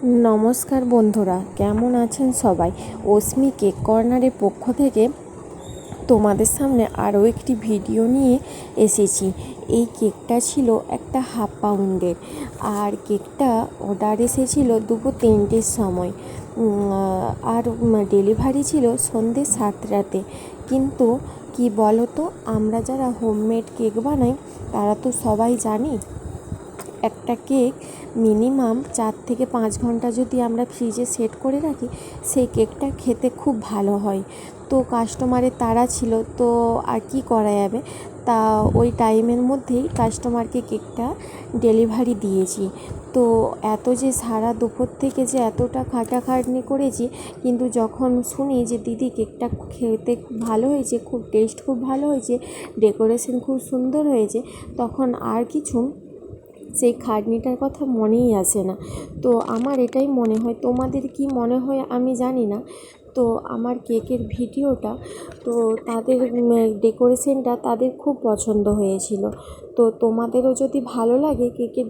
নমস্কার বন্ধুরা, কেমন আছেন সবাই? অস্মি কেক কর্নারের পক্ষ থেকে তোমাদের সামনে আরও একটি ভিডিও নিয়ে এসেছি। এই কেকটা ছিল একটা হাফ পাউন্ডের, আর কেকটা অর্ডার এসেছিল দুপুর 3টের সময়, আর ডেলিভারি ছিল সন্ধ্যে 7টাতে। কিন্তু কি বলো তো, আমরা যারা হোমমেড কেক বানাই তারা তো সবাই জানি একটা কেক মিনিমাম 4 থেকে 5 ঘন্টা যদি আমরা ফ্রিজে সেট করে রাখি, সেই কেকটা খেতে খুব ভালো হয়। তো কাস্টমারের তাড়া ছিল, তো আর কি করা যাবে, তা ওই টাইমের মধ্যেই কাস্টমারকে কেকটা ডেলিভারি দিয়েছি। তো এত যে সারা দুপুর থেকে যে এতটা খাটাখাটনি করেছি, কিন্তু যখন শুনি যে দিদি কেকটা খেতে খুব ভালো হয়েছে, খুব টেস্ট খুব ভালো হয়েছে, ডেকোরেশন খুব সুন্দর হয়েছে, তখন আর কিছু সেই খাটনিটার কথা মনেই আসে না। তো আমার এটাই মনে হয়, তোমাদের কি মনে হয় আমি জানি না। তো আমার কেকের ভিডিওটা, তো তাদের ডেকোরেশনটা তাদের খুব পছন্দ হয়েছিল। তো তোমাদেরও যদি ভালো লাগে কেকের